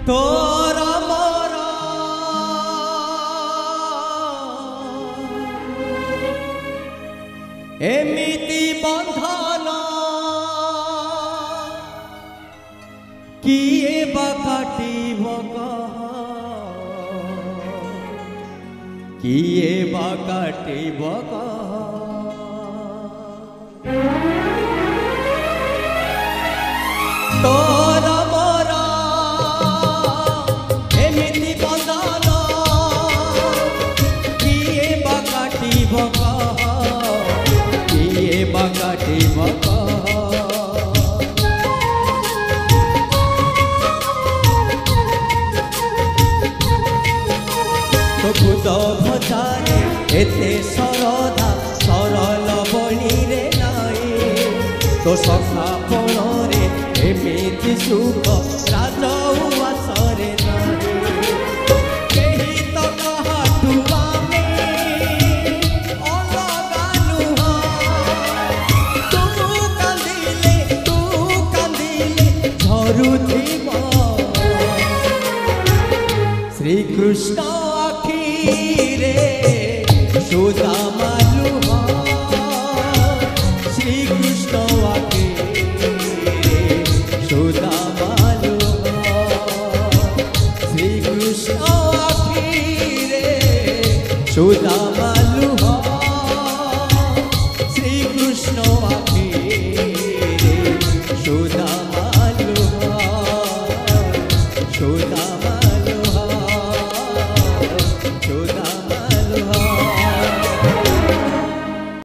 तोरा मोरा एमिति बंधन किए बा काटिब किए बा काटिब तोरा मोरा एमिति बंधन किए बा काटिब किए बा काटिब तो खुद भजारे एते सरधा सरल बणी रे नाई तो सखा पणरे एमिति सुख राजउवासरे नाई केही तो काहाठु आमे अलगा नुहा तू कांदिले झरुथिब श्री कृष्ण रे सुदामा लुहा श्री कृष्ण आके रे सुदामा लुहा श्री कृष्ण आके रे सुदामा लुहा श्री कृष्ण आके रे सुदामा